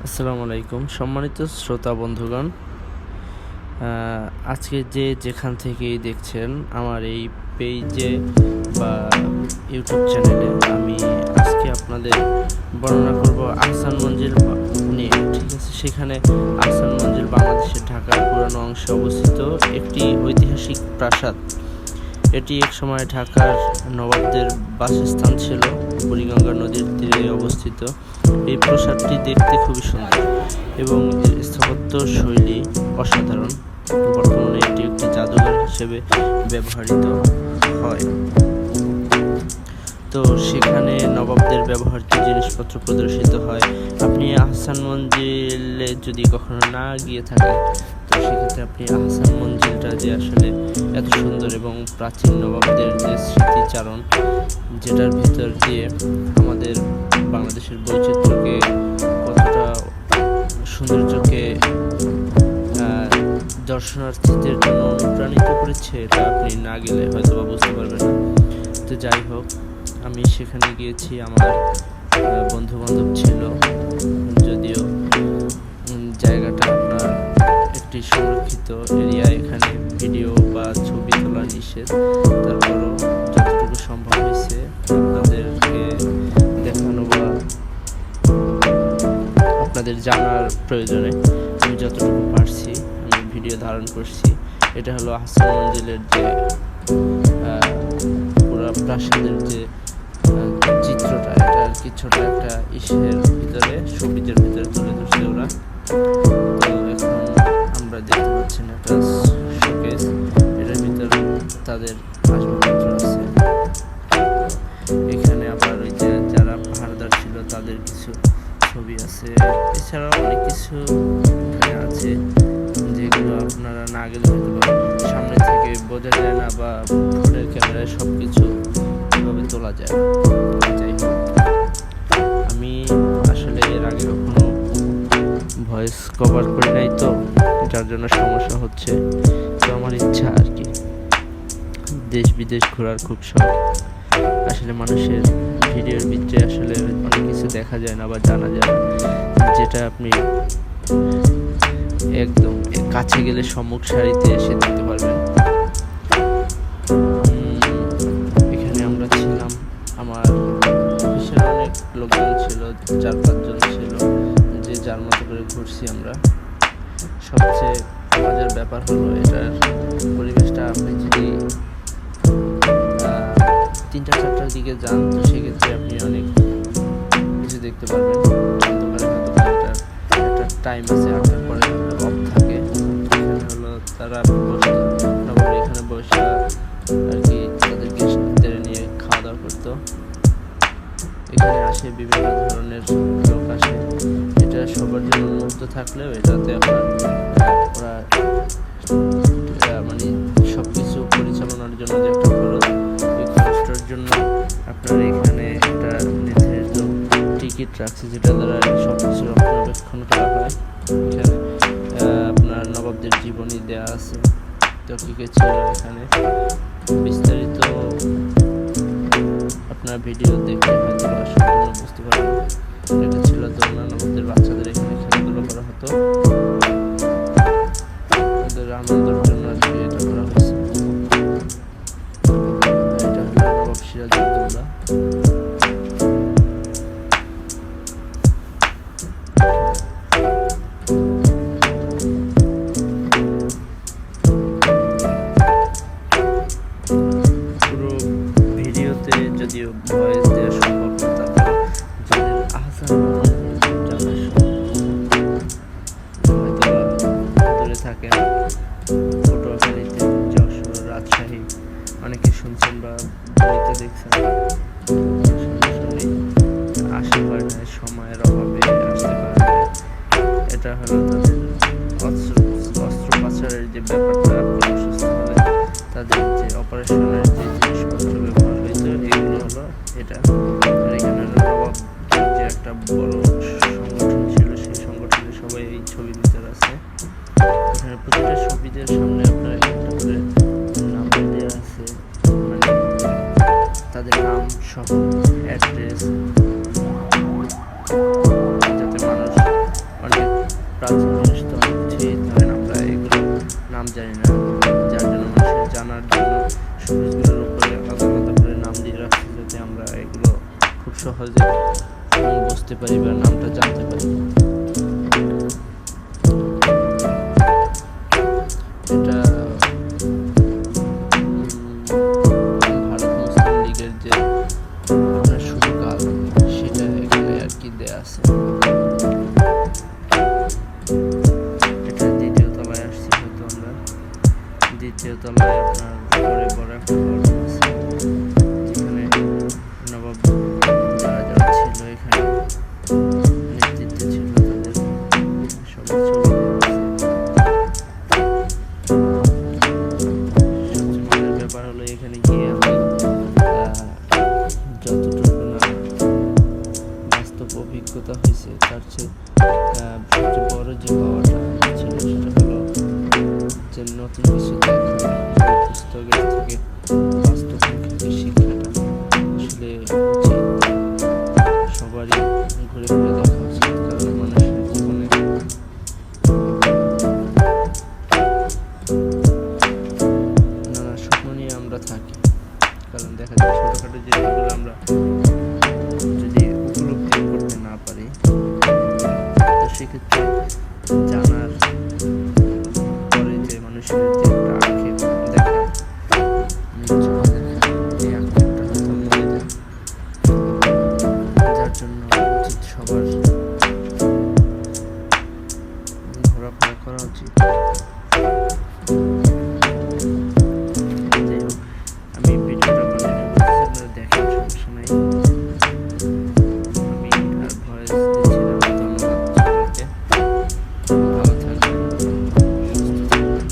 আসসালামু আলাইকুম সম্মানিত শ্রোতা বন্ধুগণ। আজকে যেখান থেকেই দেখছেন আমার এই পেজে বা ইউটিউব চ্যানেলে, আমি আজকে আপনাদের বর্ণনা করব আহসান মঞ্জিল নিয়ে। ঠিক আছে, সেখানে আহসান মঞ্জিল বাংলাদেশের ঢাকার পুরানো অংশে অবস্থিত একটি ঐতিহাসিক প্রাসাদ। এটি একসময় ঢাকার নবাবদের বাসস্থান ছিল। বুড়িগঙ্গা নদীর তীরে অবস্থিত এই প্রাসাদটি দেখতে খুবই সুন্দর এবং এর স্থাপত্য শৈলী অসাধারণ। বর্তমানে এটি একটি জাদুঘর হিসেবে ব্যবহৃত হয়। তো সেখানে নবাবদের ব্যবহৃত জিনিসপত্র প্রদর্শিত হয়। আপনি আহসান মঞ্জিলে যদি কখনো না গিয়ে থাকেন, তো সেক্ষেত্রে আপনি আহসান মঞ্জিলটা যে আসলে এত সুন্দর এবং প্রাচীন নবাবদের যে স্মৃতিচারণ, যেটার ভিতর দিয়ে আমাদের বাংলাদেশের বৈচিত্র্যকে কতটা সৌন্দর্যকে দর্শনার্থীদের জন্য অনুপ্রাণিত করেছে, এটা আপনি না গেলে হয়তো বা বুঝতে পারবেন না। তো যাই হোক, আমি সেখানে গিয়েছি, আমার বন্ধু বান্ধব ছিল। যদিও জায়গাটা আপনার একটি সংরক্ষিত এরিয়া, এখানে ভিডিও বা ছবি তোলা নিষেধ। তারপরও যতটুকু সম্ভব হয়েছে আপনাদেরকে দেখানো বা আপনাদের জানার প্রয়োজনে আমি যতটুকু পারছি আমি ভিডিও ধারণ করছি। এটা হলো আহসান মঞ্জিলের যে পুরা প্রাসাদের যে চিত্রটা, এটা আর কি ছোট একটা ইসের ভিতরে, ছবিদের ভিতরে তুলে ধরছে ওরা। তো এখন আমরা দেখতে পাচ্ছি একটা শোকেস, এটার ভিতরে তাদের আসবাবপত্র আছে। এখানে আবার ওই যে যারা পাহাড়দার ছিল তাদের কিছু ছবি আছে। এছাড়াও অনেক কিছু এখানে আছে যেগুলো আপনারা না গেলে হয়তো বা সামনে থেকে বোঝা যায় না, বা ফোনের ক্যামেরায় সব কিছু এভাবে তোলা যায়। যাই হোক, আমি আসলে এর আগে কখনো ভয়েস কভার করি নাই, তো যার জন্য সমস্যা হচ্ছে। তো আমার ইচ্ছা আর কি, দেশ বিদেশ ঘোরার খুব শখ। আসলে মানুষের ভিডিওর ভিতরে আসলে অনেক কিছু দেখা যায় না বা জানা যায় না, যেটা আপনি একদম কাছে গেলে সম্মুখ সারিতে এসে দেখতে পারবেন। এখানে আমরা ছিলাম, আমার অফিসের অনেক লোকজন ছিল, 4-5 জন ছিল, যে যার মতো করে ঘুরছি আমরা। সবচেয়ে মজার ব্যাপার হলো এটার পরিবেশটা, আপনি যদি 3টা-4টার দিকে যান, তো সেক্ষেত্রে আপনি অনেক কিছু দেখতে পারবেন। অন্ধকারে হয়তো একটা টাইম আছে, 8টার পরে অফ থাকে। এখানে হলো তারা নবাব এখানে বসে আর কি তাদের গেস্টদের নিয়ে খাওয়া দাওয়া করতো। এখানে আসে বিভিন্ন ধরনের লোক আসে। এটা সবার জন্য উন্মুক্ত থাকলেও এটাতে আপনার ওরা মানে সব কিছু পরিচালনার জন্য যে একটা খরচ, ওই খরচটার জন্য আপনার এখানে একটা নির্ধারিত টিকিট রাখছে, যেটা দ্বারা সব কিছু রক্ষণাবেক্ষণ করা হয়। এখানে আপনার নবাবদের জীবনী দেয়া আছে, তো কী কী ছিল এখানে বিস্তারিত আপনার ভিডিও দেখলে হয়তো সম্পূর্ণ বুঝতে পারবেন। এটা ছিল দোলনা, নবাবদের বাচ্চাদের এখানে খেলাধুলা করা হতো, ওদের আনন্দের জন্য আর কি এটা করা হয়েছে। এটা হলো নবাব সিরাজউদ্দৌলা। পুরো ভিডিওতে যদিও ভয়েস দেওয়া সম্ভব না, তারপর যাদের আহসান হয়তো দূরে থাকেন, পটুয়াখালীতে, যশোর, রাজশাহী, অনেকে শুনছেন বা বইতে দেখছেন, সরাসরি আসতে পারে না, সময়ের অভাবে আসতে পারে না। এটা হলো তাদের অস্ত্র পাচারের যে ব্যাপারটা, অসুস্থ হলে তাদের যে অপারেশনের যে জিনিসপত্র ব্যবহার হইতো, এগুলো হলো এটা। আর এখানে নবাবদের যে একটা বড় সংগঠন ছিল, সেই সংগঠনের সবাই এই ছবির ভিতরে আছে। এখানে প্রতিটা ছবিদের সামনে আপনার একটা করে নাম্বার দেওয়া আছে, মানে তাদের নাম সহ অ্যাড্রেস, যাতে মানুষ প্রাচীন জিনিস তো অনেক কিছুই ধরেন আমরা এগুলো নাম জানি না, যার জন্য মানুষের জানার জন্য সবুজগুলোর উপরে আলাদা আলাদা করে নাম দিয়ে রাখছে, যাতে আমরা এগুলো খুব সহজে বুঝতে পারি বা নামটা জানতে পারি। এটা ভারত মুসলিম লীগের যে আপনার শুরুকাল সেটা এখানে আর কি দেয়া আছে। এটা দ্বিতীয় তলায় আসছি হয়তো আমরা। দ্বিতীয় তলায় আপনার উপরে বড় একটা হল আছে, যেখানে নবাব যারা যারা ছিল এখানে নেতৃত্বে ছিল তাদের সবার ছবি দেওয়া আছে। সবচেয়ে মজার ব্যাপার হলো এখানে গিয়ে আমি যতটুকু না বাস্তব অভিজ্ঞতা হয়েছে তার চেয়ে সবচেয়ে বড় যে পাওয়াটা ছিল সেটা হলো যে নতুন কিছু দেখা, পুস্তকের থেকে বাস্তবমুখী যে শিক্ষাটা আসলে উচিত সবারই ঘুরে ঘুরে দেখা উচিত, কারণ মানুষের জীবনে নানা স্বপ্ন নিয়ে আমরা থাকি। কারণ দেখা যায় ছোটোখাটো জিনিসগুলো আমরা যদি উপলব্ধি করতে না পারি তো সেক্ষেত্রে জানার পরে যে মানুষের যে একটা আক্ষেপ দেখা, চোখে দেখা, এই আক্ষেপটা হয়তো মরে যায়। যার জন্য উচিত সবার ঘোরাফেরা করা উচিত। যাই হোক, আমি ভিডিওটা কন্টিনিউ করতেছি, আপনারা দেখেন, সমস্যা নাই। আমি আর ভয়েস দিচ্ছিলাম। ধন্যবাদ সবাইকে, ভালো থাকবেন, সুস্থ থাকবেন।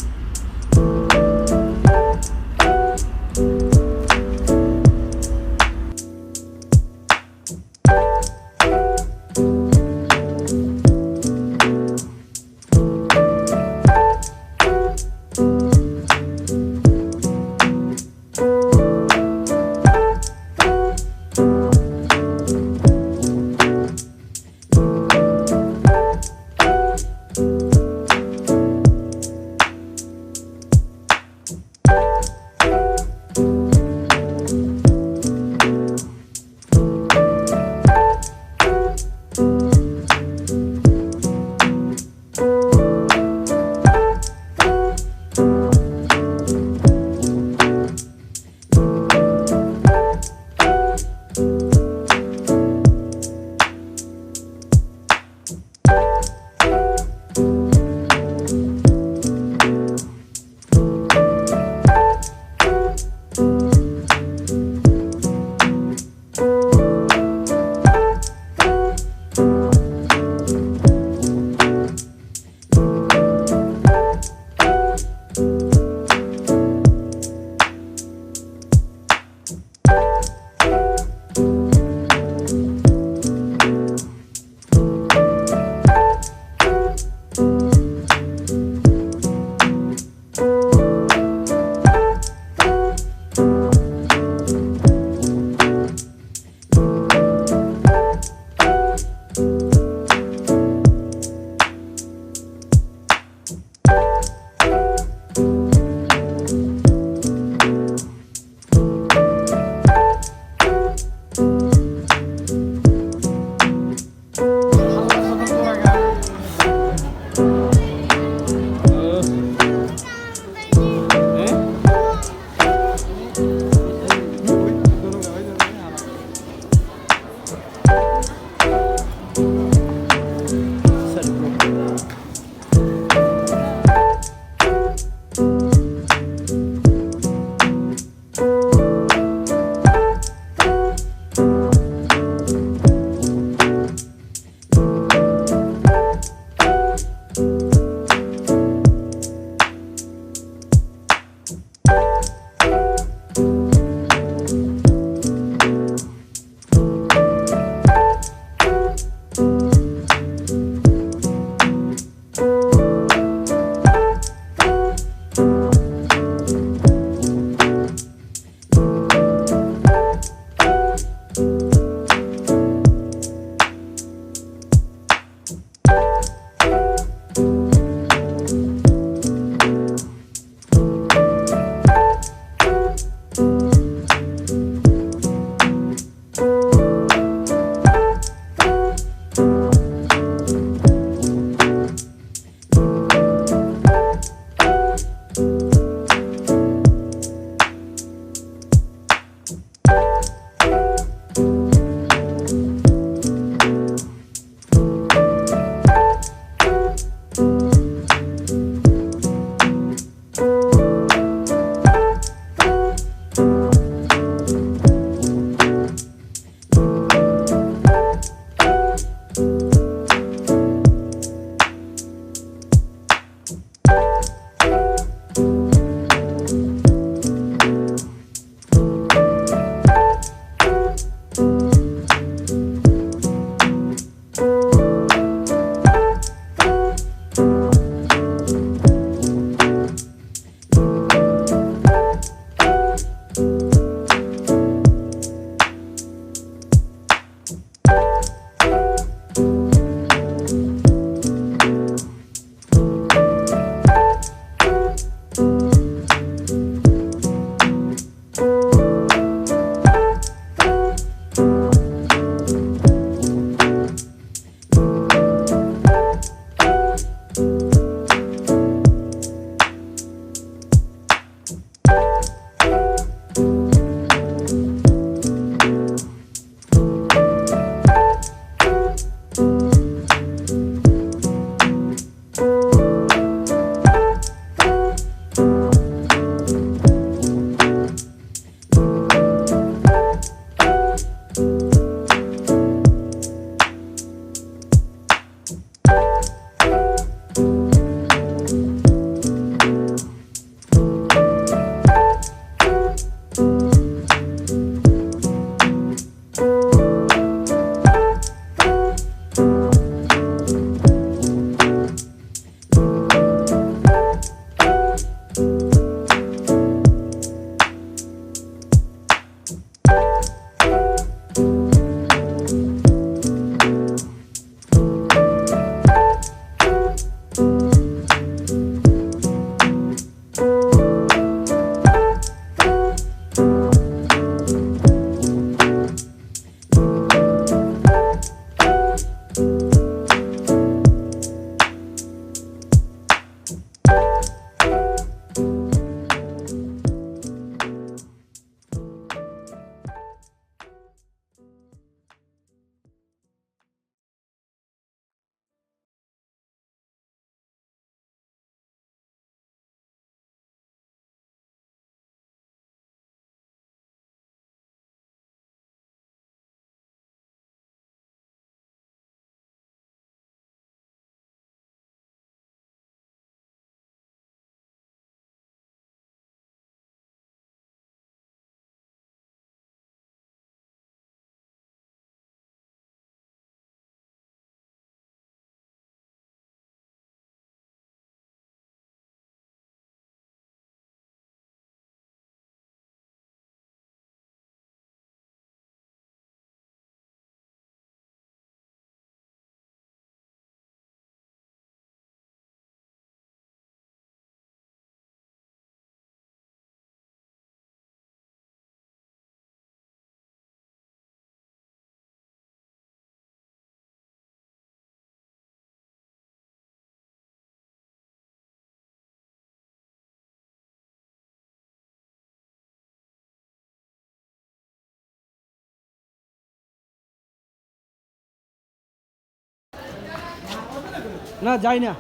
না যাই না।